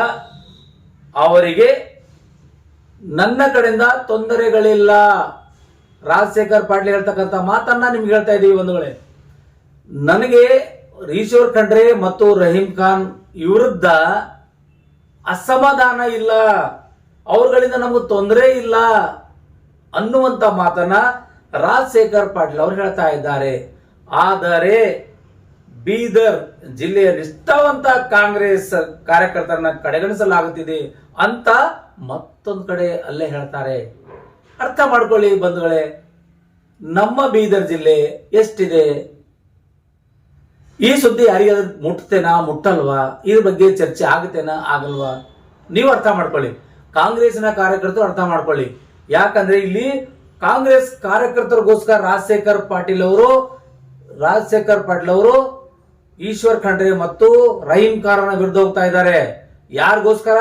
ಅವರಿಗೆ ನನ್ನ ಕಡೆಯಿಂದ ತೊಂದರೆಗಳಿಲ್ಲ. ರಾಜಶೇಖರ್ ಪಾಟೀಲ್ ಹೇಳ್ತಕ್ಕಂಥ ಮಾತನ್ನ ನಿಮ್ಗೆ ಹೇಳ್ತಾ ಇದ್ದೀವಿ ಬಂಧುಗಳೇ. ನನಗೆ ಈಶ್ವರ್ ಖಂಡ್ರೆ ಮತ್ತು ರಹೀಂ ಖಾನ್ ವಿರುದ್ಧ ಅಸಮಾಧಾನ ಇಲ್ಲ, ಅವರುಗಳಿಂದ ನಮಗೆ ತೊಂದರೆ ಇಲ್ಲ ಅನ್ನುವಂತ ಮಾತನ್ನ ರಾಜಶೇಖರ್ ಪಾಟೀಲ್ ಅವರು ಹೇಳ್ತಾ ಇದ್ದಾರೆ. ಆದರೆ ಬೀದರ್ ಜಿಲ್ಲೆಯ ನಿಷ್ಠಾವಂತ ಕಾಂಗ್ರೆಸ್ ಕಾರ್ಯಕರ್ತರನ್ನ ಕಡೆಗಣಿಸಲಾಗುತ್ತಿದೆ ಅಂತ ಮತ್ತೊಂದು ಕಡೆ ಅಲ್ಲೇ ಹೇಳ್ತಾರೆ. ಅರ್ಥ ಮಾಡ್ಕೊಳ್ಳಿ ಬಂಧುಗಳೇ, ನಮ್ಮ ಬೀದರ್ ಜಿಲ್ಲೆ ಎಷ್ಟಿದೆ, ಈ ಸುದ್ದಿ ಯಾರಿಗಾದ್ರೂ ಮುಟ್ತೇನಾ ಮುಟ್ಟಲ್ವಾ, ಇದ್ರ ಬಗ್ಗೆ ಚರ್ಚೆ ಆಗುತ್ತೇನಾ ಆಗಲ್ವಾ, ನೀವು ಅರ್ಥ ಮಾಡ್ಕೊಳ್ಳಿ. ಕಾಂಗ್ರೆಸ್ನ ಕಾರ್ಯಕರ್ತರು ಅರ್ಥ ಮಾಡ್ಕೊಳ್ಳಿ. ಯಾಕಂದ್ರೆ ಇಲ್ಲಿ ಕಾಂಗ್ರೆಸ್ ಕಾರ್ಯಕರ್ತರಿಗೋಸ್ಕರ ರಾಜಶೇಖರ್ ಪಾಟೀಲ್ ಅವರು ಈಶ್ವರ್ ಖಂಡ್ರೆ ಮತ್ತು ರಹೀಂ ಖಾನ್ ವಿರುದ್ಧ ಹೋಗ್ತಾ ಇದ್ದಾರೆ. ಯಾರಿಗೋಸ್ಕರ?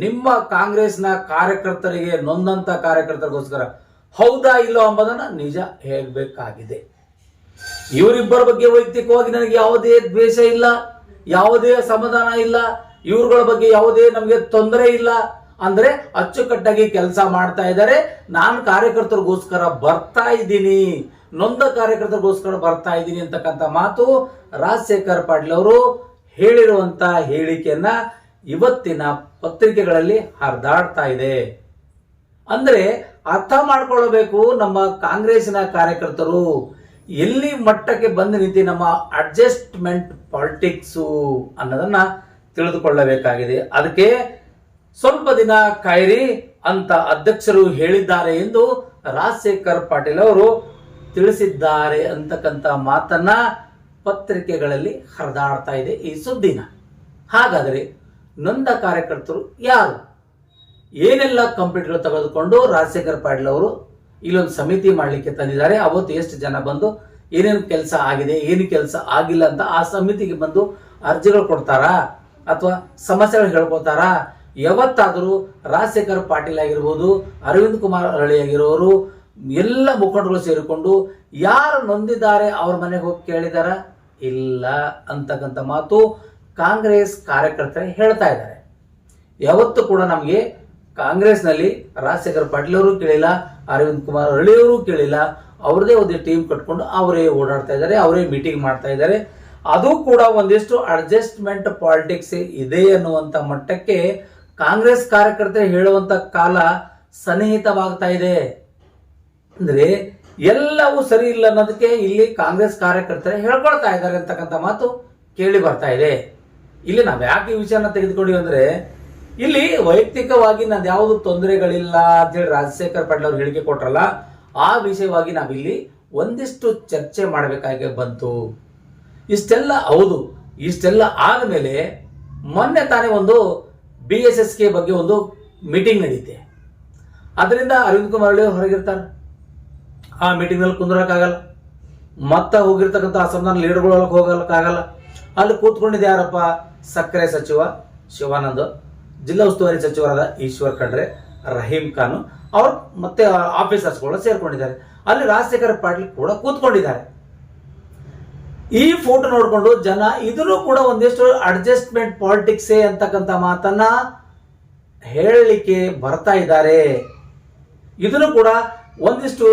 ನಿಮ್ಮ ಕಾಂಗ್ರೆಸ್ನ ಕಾರ್ಯಕರ್ತರಿಗೆ, ನೊಂದಂತ ಕಾರ್ಯಕರ್ತರಿಗೋಸ್ಕರ. ಹೌದಾ ಇಲ್ಲೋ ಎಂಬುದನ್ನ ನಿಜ ಹೇಳಬೇಕಾಗಿದೆ. ಇವರಿಬ್ಬರ ಬಗ್ಗೆ ವೈಯಕ್ತಿಕವಾಗಿ ನನಗೆ ಯಾವುದೇ ದ್ವೇಷ ಇಲ್ಲ, ಯಾವುದೇ ಅಸಮಾಧಾನ ಇಲ್ಲ, ಇವರುಗಳ ಬಗ್ಗೆ ಯಾವುದೇ ನಮಗೆ ತೊಂದರೆ ಇಲ್ಲ ಅಂದ್ರೆ ಅಚ್ಚುಕಟ್ಟಾಗಿ ಕೆಲಸ ಮಾಡ್ತಾ ಇದ್ದಾರೆ. ನಾನು ಕಾರ್ಯಕರ್ತರಿಗೋಸ್ಕರ ಬರ್ತಾ ಇದ್ದೀನಿ, ನೊಂದ ಕಾರ್ಯಕರ್ತರಿಗೋಸ್ಕರ ಬರ್ತಾ ಇದ್ದೀನಿ ಅಂತಕ್ಕಂಥ ಮಾತು ರಾಜಶೇಖರ್ ಪಾಟೀಲ್ ಅವರು ಹೇಳಿರುವಂತ ಹೇಳಿಕೆಯನ್ನ ಇವತ್ತಿನ ಪತ್ರಿಕೆಗಳಲ್ಲಿ ಹರಿದಾಡ್ತಾ ಇದೆ. ಅಂದ್ರೆ ಅರ್ಥ ಮಾಡ್ಕೊಳ್ಳಬೇಕು, ನಮ್ಮ ಕಾಂಗ್ರೆಸ್ನ ಕಾರ್ಯಕರ್ತರು ಎಲ್ಲಿ ಮಟ್ಟಕ್ಕೆ ಬಂದು ನಿಂತು ನಮ್ಮ ಅಡ್ಜಸ್ಟ್ಮೆಂಟ್ ಪಾಲಿಟಿಕ್ಸ್ ಅನ್ನೋದನ್ನ ತಿಳಿದುಕೊಳ್ಳಬೇಕಾಗಿದೆ. ಅದಕ್ಕೆ ಸ್ವಲ್ಪ ದಿನ ಕಾಯಿರಿ ಅಂತ ಅಧ್ಯಕ್ಷರು ಹೇಳಿದ್ದಾರೆ ಎಂದು ರಾಜಶೇಖರ್ ಪಾಟೀಲ್ ಅವರು ತಿಳಿಸಿದ್ದಾರೆ ಅಂತಕ್ಕಂಥ ಮಾತನ್ನ ಪತ್ರಿಕೆಗಳಲ್ಲಿ ಹರಿದಾಡ್ತಾ ಇದೆ ಈ ಸುದ್ದಿನ. ಹಾಗಾದರೆ ನೊಂದ ಕಾರ್ಯಕರ್ತರು ಯಾರು? ಏನೆಲ್ಲ ಕಂಪ್ಲೇಂಟ್ಗಳು ತೆಗೆದುಕೊಂಡು ರಾಜಶೇಖರ್ ಪಾಟೀಲ್ ಅವರು ಇಲ್ಲೊಂದು ಸಮಿತಿ ಮಾಡಲಿಕ್ಕೆ ತಂದಿದ್ದಾರೆ. ಅವತ್ತು ಎಷ್ಟು ಜನ ಬಂದು ಏನೇನು ಕೆಲಸ ಆಗಿದೆ, ಏನು ಕೆಲಸ ಆಗಿಲ್ಲ ಅಂತ ಆ ಸಮಿತಿಗೆ ಬಂದು ಅರ್ಜಿಗಳು ಕೊಡ್ತಾರಾ ಅಥವಾ ಸಮಸ್ಯೆಗಳು ಹೇಳ್ಕೊತಾರಾ? ಯಾವತ್ತಾದರೂ ರಾಜಶೇಖರ್ ಪಾಟೀಲ್ ಆಗಿರ್ಬೋದು, ಅರವಿಂದ್ ಕುಮಾರ್ ಅರಳಿ ಆಗಿರೋರು, ಎಲ್ಲ ಮುಖಂಡರು ಸೇರಿಕೊಂಡು ಯಾರು ನೊಂದಿದ್ದಾರೆ ಅವ್ರ ಮನೆಗೆ ಹೋಗಿ ಕೇಳಿದಾರ? ಇಲ್ಲ ಅಂತಕ್ಕಂಥ ಮಾತು ಕಾಂಗ್ರೆಸ್ ಕಾರ್ಯಕರ್ತರೇ ಹೇಳ್ತಾ ಇದ್ದಾರೆ. ಯಾವತ್ತೂ ಕೂಡ ನಮಗೆ ಕಾಂಗ್ರೆಸ್ನಲ್ಲಿ ರಾಜಶೇಖರ್ ಪಾಟೀಲ್ ಅವರು ಕೇಳಿಲ್ಲ, ಅರವಿಂದ್ ಕುಮಾರ್ ಅರಳಿ ಅವರು ಕೇಳಿಲ್ಲ. ಅವ್ರದೇ ಒಂದು ಟೀಮ್ ಕಟ್ಕೊಂಡು ಅವರೇ ಓಡಾಡ್ತಾ ಇದ್ದಾರೆ, ಅವರೇ ಮೀಟಿಂಗ್ ಮಾಡ್ತಾ ಇದ್ದಾರೆ. ಅದು ಕೂಡ ಒಂದಿಷ್ಟು ಅಡ್ಜಸ್ಟ್ಮೆಂಟ್ ಪಾಲಿಟಿಕ್ಸ್ ಇದೆ ಅನ್ನುವಂತ ಮಟ್ಟಕ್ಕೆ ಕಾಂಗ್ರೆಸ್ ಕಾರ್ಯಕರ್ತರು ಹೇಳುವಂತ ಕಾಲ ಸನ್ನಿಹಿತವಾಗ್ತಾ ಇದೆ. ಅಂದ್ರೆ ಎಲ್ಲವೂ ಸರಿ ಇಲ್ಲ ಅನ್ನೋದಕ್ಕೆ ಇಲ್ಲಿ ಕಾಂಗ್ರೆಸ್ ಕಾರ್ಯಕರ್ತರೇ ಹೇಳ್ಕೊಳ್ತಾ ಇದ್ದಾರೆ ಅಂತಕ್ಕಂಥ ಮಾತು ಕೇಳಿ ಬರ್ತಾ ಇದೆ. ಇಲ್ಲಿ ನಾವು ಯಾಕೆ ಈ ವಿಷಯನ ತೆಗೆದುಕೊಂಡಿವಿ ಅಂದ್ರೆ, ಇಲ್ಲಿ ವೈಯಕ್ತಿಕವಾಗಿ ನಂದು ಯಾವುದು ತೊಂದರೆಗಳಿಲ್ಲ ಅಂತೇಳಿ ರಾಜಶೇಖರ್ ಪಾಟೀಲ್ ಅವರು ಹೇಳಿಕೆ ಕೊಟ್ರಲ್ಲ, ಆ ವಿಷಯವಾಗಿ ನಾವಿಲ್ಲಿ ಒಂದಿಷ್ಟು ಚರ್ಚೆ ಮಾಡಬೇಕಾಗಿ ಬಂತು. ಇಷ್ಟೆಲ್ಲ ಹೌದು, ಇಷ್ಟೆಲ್ಲ ಆದಮೇಲೆ ಮೊನ್ನೆ ತಾನೇ ಒಂದು BSSK ಬಗ್ಗೆ ಒಂದು ಮೀಟಿಂಗ್ ನಡೀತೆ. ಅದರಿಂದ ಅರವಿಂದ್ ಕುಮಾರ್ ಹೊರಗಿರ್ತಾರೆ, ಆ ಮೀಟಿಂಗ್ನಲ್ಲಿ ಕುಂದ್ರಕ್ಕಾಗಲ್ಲ. ಮತ್ತೆ ಹೋಗಿರ್ತಕ್ಕಂಥ ಅಸಮಾಧಾನ ಲೀಡರ್ಗಳು ಹೋಗಕ್ಕಾಗಲ್ಲ. ಅಲ್ಲಿ ಕೂತ್ಕೊಂಡಿದ್ದೆ ಯಾರಪ್ಪ? ಸಕ್ಕರೆ ಸಚಿವ ಶಿವಾನಂದ್, ಜಿಲ್ಲಾ ಉಸ್ತುವಾರಿ ಸಚಿವರಾದ ಈಶ್ವರ್ ಖಂಡ್ರೆ, ರಹೀಂ ಖಾನ್ ಅವರು ಮತ್ತೆ ಆಫೀಸರ್ಸ್ಗಳು ಸೇರ್ಕೊಂಡಿದ್ದಾರೆ. ಅಲ್ಲಿ ರಾಜಶೇಖರ್ ಪಾಟೀಲ್ ಕೂಡ ಕೂತ್ಕೊಂಡಿದ್ದಾರೆ. ಈ ಫೋಟೋ ನೋಡಿಕೊಂಡು ಜನ ಇದನ್ನು ಕೂಡ ಒಂದಿಷ್ಟು ಅಡ್ಜಸ್ಟ್ಮೆಂಟ್ ಪಾಲಿಟಿಕ್ಸೇ ಅಂತಕ್ಕಂಥ ಮಾತನ್ನ ಹೇಳಲಿಕ್ಕೆ ಬರ್ತಾ ಇದ್ದಾರೆ. ಇದನ್ನು ಕೂಡ ಒಂದಿಷ್ಟು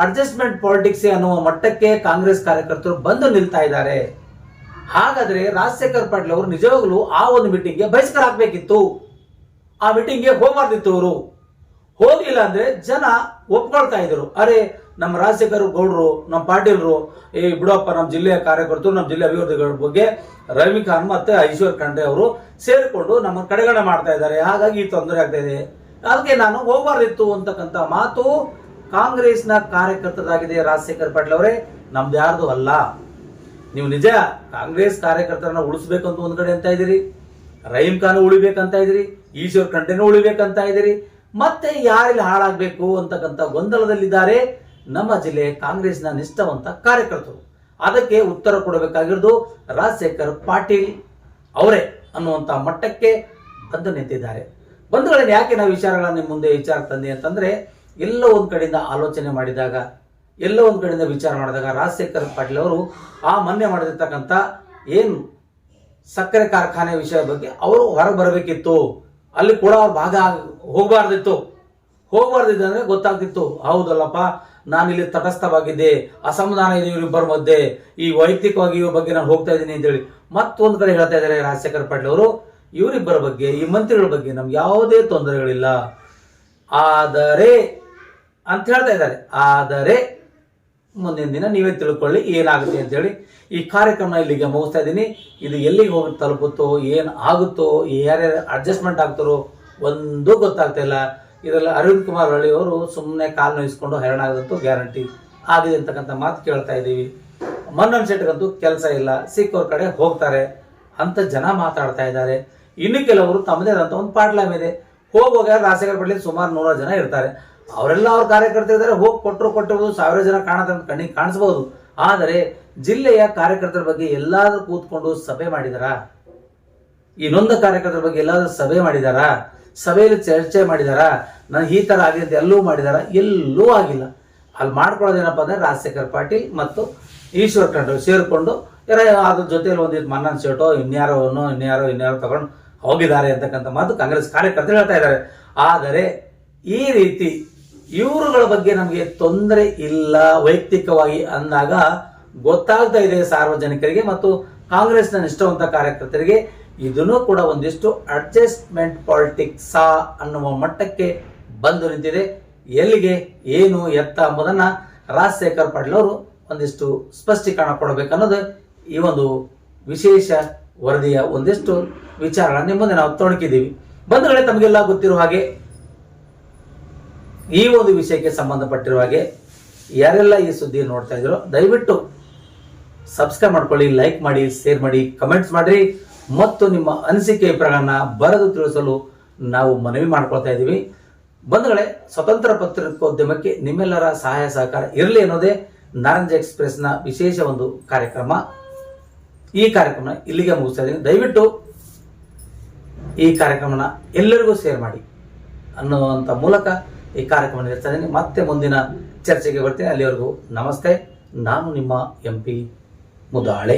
ಅಡ್ಜಸ್ಟ್ಮೆಂಟ್ ಪಾಲಿಟಿಕ್ಸ್ ಅನ್ನುವ ಮಟ್ಟಕ್ಕೆ ಕಾಂಗ್ರೆಸ್ ಕಾರ್ಯಕರ್ತರು ಬಂದು ನಿಲ್ತಾ ಇದ್ದಾರೆ. ಹಾಗಾದ್ರೆ ರಾಜಶೇಖರ್ ಪಾಟೀಲ್ ಅವರು ನಿಜವಾಗ್ಲೂ ಆ ಒಂದು ಮೀಟಿಂಗ್ಗೆ ಬಹಿಷ್ಕಾರ ಹಾಕ್ಬೇಕಿತ್ತು. ಆ ಮೀಟಿಂಗ್ಗೆ ಹೋಗಬಾರ್ದಿತ್ತು. ಅವರು ಹೋಗಿಲ್ಲ ಅಂದ್ರೆ ಜನ ಒಪ್ಕೊಳ್ತಾ ಇದ್ರು, ಅರೆ ನಮ್ಮ ರಾಜಶೇಖರ್ ಗೌಡರು, ನಮ್ಮ ಪಾಟೀಲ್ರು, ಬಿಡಪ್ಪ ನಮ್ಮ ಜಿಲ್ಲೆಯ ಕಾರ್ಯಕರ್ತರು, ನಮ್ಮ ಜಿಲ್ಲೆ ಅಭಿವೃದ್ಧಿಗಳ ಬಗ್ಗೆ ರವಿ ಖಾನ್ ಮತ್ತೆ ಈಶ್ವರ್ ಖಂಡ್ರೆ ಅವರು ಸೇರಿಕೊಂಡು ನಮ್ಮ ಕಡೆಗಣನೆ ಮಾಡ್ತಾ ಇದ್ದಾರೆ, ಹಾಗಾಗಿ ಈ ತೊಂದರೆ ಆಗ್ತಾ ಇದೆ, ಅದಕ್ಕೆ ನಾನು ಹೋಗಬಾರ್ದಿತ್ತು ಅಂತಕ್ಕಂಥ ಮಾತು ಕಾಂಗ್ರೆಸ್ನ ಕಾರ್ಯಕರ್ತರಾಗಿದೆ. ರಾಜಶೇಖರ್ ಪಾಟೀಲ್ ಅವರೇ, ನಮ್ದು ಯಾರ್ದು ಅಲ್ಲ. ನೀವು ನಿಜ ಕಾಂಗ್ರೆಸ್ ಕಾರ್ಯಕರ್ತರನ್ನ ಉಳಿಸ್ಬೇಕಂತ ಒಂದ್ ಕಡೆ ಅಂತ ಇದ್ದೀರಿ, ರಹೀಂ ಖಾನ್ ಉಳಿಬೇಕಂತ ಇದ್ದೀರಿ, ಈಶ್ವರ್ ಖಂಡ್ರೆನೂ ಉಳಿಬೇಕಂತ ಇದ್ದೀರಿ, ಮತ್ತೆ ಯಾರಿಲ್ಲಿ ಹಾಳಾಗಬೇಕು ಅಂತಕ್ಕಂಥ ಗೊಂದಲದಲ್ಲಿದ್ದಾರೆ ನಮ್ಮ ಜಿಲ್ಲೆ ಕಾಂಗ್ರೆಸ್ನ ನಿಷ್ಠಾವಂತ ಕಾರ್ಯಕರ್ತರು. ಅದಕ್ಕೆ ಉತ್ತರ ಕೊಡಬೇಕಾಗಿರೋದು ರಾಜಶೇಖರ್ ಪಾಟೀಲ್ ಅವರೇ ಅನ್ನುವಂಥ ಮಟ್ಟಕ್ಕೆ ಬಂದು ನಿಂತಿದ್ದಾರೆ. ಬಂಧುಗಳನ್ನ ಯಾಕೆ ನಾವು ವಿಚಾರಗಳನ್ನ ನಿಮ್ಮ ಮುಂದೆ ವಿಚಾರ ತಂದೆ ಅಂತಂದ್ರೆ, ಎಲ್ಲ ಒಂದ್ ಕಡೆಯಿಂದ ಆಲೋಚನೆ ಮಾಡಿದಾಗ, ಎಲ್ಲ ಒಂದ್ ಕಡೆಯಿಂದ ವಿಚಾರ ಮಾಡಿದಾಗ ರಾಜಶೇಖರ್ ಪಾಟೀಲ್ ಅವರು ಆ ಮೊನ್ನೆ ಮಾಡಿರ್ತಕ್ಕಂಥ ಏನು ಸಕ್ಕರೆ ಕಾರ್ಖಾನೆ ವಿಷಯ ಬಗ್ಗೆ ಅವರು ಹೊರಗೆ ಬರಬೇಕಿತ್ತು. ಅಲ್ಲಿ ಕೂಡ ಅವ್ರು ಭಾಗ ಹೋಗಬಾರ್ದಿತ್ತು ಅಂದ್ರೆ ಗೊತ್ತಾಗ್ತಿತ್ತು, ಹೌದಲ್ಲಪ್ಪ ನಾನಿಲ್ಲಿ ತಟಸ್ಥವಾಗಿದ್ದೆ, ಅಸಮಾಧಾನ ಇದೆ ಇವರಿಬ್ಬರ ಮಧ್ಯೆ, ಈ ವೈಯಕ್ತಿಕವಾಗಿ ಇವ್ರ ಬಗ್ಗೆ ನಾನು ಹೋಗ್ತಾ ಇದ್ದೀನಿ ಅಂತೇಳಿ ಮತ್ತೊಂದು ಕಡೆ ಹೇಳ್ತಾ ಇದ್ದಾರೆ ರಾಜಶೇಖರ್ ಪಾಟೀಲ್ ಅವರು. ಇವರಿಬ್ಬರ ಬಗ್ಗೆ, ಈ ಮಂತ್ರಿಗಳ ಬಗ್ಗೆ ನಮ್ಗೆ ಯಾವುದೇ ತೊಂದರೆಗಳಿಲ್ಲ, ಆದರೆ ಅಂತ ಹೇಳ್ತಾ ಇದ್ದಾರೆ. ಆದರೆ ಮುಂದಿನ ದಿನ ನೀವೇ ತಿಳ್ಕೊಳ್ಳಿ ಏನಾಗುತ್ತೆ ಅಂತೇಳಿ ಈ ಕಾರ್ಯಕ್ರಮ ಇಲ್ಲಿಗೆ ಮುಗಿಸ್ತಾ ಇದ್ದೀನಿ. ಇದು ಎಲ್ಲಿಗೆ ಹೋಗಿ ತಲುಪುತ್ತೋ, ಏನು ಆಗುತ್ತೋ, ಯಾರ್ಯಾರು ಅಡ್ಜಸ್ಟ್ಮೆಂಟ್ ಆಗ್ತಾರೋ ಒಂದೂ ಗೊತ್ತಾಗ್ತಾ ಇಲ್ಲ. ಇದರಲ್ಲಿ ಅರವಿಂದ್ ಕುಮಾರ್ ಹಳ್ಳಿ ಅವರು ಸುಮ್ಮನೆ ಕಾಲು ನೋಯಿಸ್ಕೊಂಡು ಹೈರಾಣಾಗದಂತೂ ಗ್ಯಾರಂಟಿ ಆಗಿದೆ ಅಂತಕ್ಕಂಥ ಮಾತು ಕೇಳ್ತಾ ಇದ್ದೀವಿ. ಮನ್ನನ್ ಶೆಟ್ಟಿಗಂತೂ ಕೆಲಸ ಇಲ್ಲ, ಸಿಕ್ಕವ್ರ ಕಡೆ ಹೋಗ್ತಾರೆ ಅಂತ ಜನ ಮಾತಾಡ್ತಾ ಇದ್ದಾರೆ. ಇನ್ನು ಕೆಲವರು ತಮ್ಮದೇ ಆದಂಥ ಒಂದು ಪಾಟ್ಲಾಮ್ ಇದೆ, ಹೋಗುವಾಗ ರಾಜಶೇಖರ್ ಪಾಟೀಲ್ ಸುಮಾರು 100 ಜನ ಇರ್ತಾರೆ, ಅವರೆಲ್ಲ ಅವ್ರ ಕಾರ್ಯಕರ್ತರು ಇದ್ದಾರೆ, ಹೋಗಿ ಕೊಟ್ಟಿರ್ಬೋದು, 1000 ಜನ ಕಣ್ಣಿಗೆ ಕಾಣಿಸ್ಬೋದು. ಆದರೆ ಜಿಲ್ಲೆಯ ಕಾರ್ಯಕರ್ತರ ಬಗ್ಗೆ ಎಲ್ಲಾದ್ರೂ ಕೂತ್ಕೊಂಡು ಸಭೆ ಮಾಡಿದಾರ? ಈ ನೊಂದ ಕಾರ್ಯಕರ್ತರ ಬಗ್ಗೆ ಎಲ್ಲಾದ್ರೂ ಸಭೆ ಮಾಡಿದಾರ? ಸಭೆಯಲ್ಲಿ ಚರ್ಚೆ ಮಾಡಿದಾರ? ನಾನು ಈ ತರ ಆಗಿದೆ ಅಂತ ಎಲ್ಲೂ ಮಾಡಿದಾರ? ಎಲ್ಲೂ ಆಗಿಲ್ಲ. ಅಲ್ಲಿ ಮಾಡ್ಕೊಳ್ಳೋದೇನಪ್ಪ ಅಂದ್ರೆ ರಾಜಶೇಖರ್ ಪಾಟೀಲ್ ಮತ್ತು ಈಶ್ವರ್ ಖಂಡ್ರೆ ಸೇರಿಕೊಂಡು ಅದ್ರ ಜೊತೆಯಲ್ಲಿ ಒಂದಿತ್ತು ಮನ್ನನ್ ಶೇಟೋ ಇನ್ಯಾರೋ ತಗೊಂಡು ಹೋಗಿದ್ದಾರೆ ಅಂತಕ್ಕಂಥ ಮಾತು ಕಾಂಗ್ರೆಸ್ ಕಾರ್ಯಕರ್ತರು ಹೇಳ್ತಾ ಇದ್ದಾರೆ. ಆದರೆ ಈ ರೀತಿ ಇವರುಗಳ ಬಗ್ಗೆ ನಮಗೆ ತೊಂದರೆ ಇಲ್ಲ ವೈಯಕ್ತಿಕವಾಗಿ ಅಂದಾಗ ಗೊತ್ತಾಗ್ತಾ ಇದೆ ಸಾರ್ವಜನಿಕರಿಗೆ ಮತ್ತು ಕಾಂಗ್ರೆಸ್ನ ನಿಷ್ಠಾವಂತ ಕಾರ್ಯಕರ್ತರಿಗೆ. ಇದನ್ನು ಕೂಡ ಒಂದಿಷ್ಟು ಅಡ್ಜಸ್ಟ್ಮೆಂಟ್ ಪಾಲಿಟಿಕ್ಸ್ ಅನ್ನುವ ಮಟ್ಟಕ್ಕೆ ಬಂದು ನಿಂತಿದೆ. ಎಲ್ಲಿಗೆ, ಏನು, ಎತ್ತ ಎಂಬುದನ್ನ ರಾಜಶೇಖರ್ ಪಾಟೀಲ್ ಅವರು ಒಂದಿಷ್ಟು ಸ್ಪಷ್ಟೀಕರಣ ಕೊಡಬೇಕನ್ನೋದು ಈ ಒಂದು ವಿಶೇಷ ವರದಿಯ ಒಂದಿಷ್ಟು ವಿಚಾರಗಳನ್ನ ನಿಮ್ಮ ಮುಂದೆ ನಾವು ತೊಡಕಿದ್ದೀವಿ. ಬಂಧುಗಳೇ, ತಮಗೆಲ್ಲ ಗೊತ್ತಿರುವ ಹಾಗೆ ಈ ಒಂದು ವಿಷಯಕ್ಕೆ ಸಂಬಂಧಪಟ್ಟಿರುವ ಹಾಗೆ ಯಾರೆಲ್ಲ ಈ ಸುದ್ದಿ ನೋಡ್ತಾ ಇದ್ರು ದಯವಿಟ್ಟು ಸಬ್ಸ್ಕ್ರೈಬ್ ಮಾಡ್ಕೊಳ್ಳಿ, ಲೈಕ್ ಮಾಡಿ, ಶೇರ್ ಮಾಡಿ, ಕಮೆಂಟ್ಸ್ ಮಾಡಿ ಮತ್ತು ನಿಮ್ಮ ಅನಿಸಿಕೆ ಅಭಿಪ್ರಾಯಗಳನ್ನ ಬರೆದು ತಿಳಿಸಲು ನಾವು ಮನವಿ ಮಾಡ್ಕೊಳ್ತಾ ಇದ್ದೀವಿ. ಬಂಧುಗಳೇ, ಸ್ವತಂತ್ರ ಪತ್ರಿಕೋದ್ಯಮಕ್ಕೆ ನಿಮ್ಮೆಲ್ಲರ ಸಹಾಯ ಸಹಕಾರ ಇರಲಿ ಅನ್ನೋದೇ ನಾರಂಜ ಎಕ್ಸ್ಪ್ರೆಸ್ನ ವಿಶೇಷ ಒಂದು ಕಾರ್ಯಕ್ರಮ. ಈ ಕಾರ್ಯಕ್ರಮ ಇಲ್ಲಿಗೆ ಮುಗಿಸ್ತಾ ಇದ್ದೀನಿ. ದಯವಿಟ್ಟು ಈ ಕಾರ್ಯಕ್ರಮನ ಎಲ್ಲರಿಗೂ ಶೇರ್ ಮಾಡಿ ಅನ್ನುವಂಥ ಮೂಲಕ ಈ ಕಾರ್ಯಕ್ರಮ ನಡೆಸ್ತಾ ಇದ್ದೀನಿ. ಮತ್ತೆ ಮುಂದಿನ ಚರ್ಚೆಗೆ ಬರ್ತೀನಿ. ಅಲ್ಲಿವರೆಗೂ ನಮಸ್ತೆ. ನಾನು ನಿಮ್ಮ MP ಮುದಾಳೆ.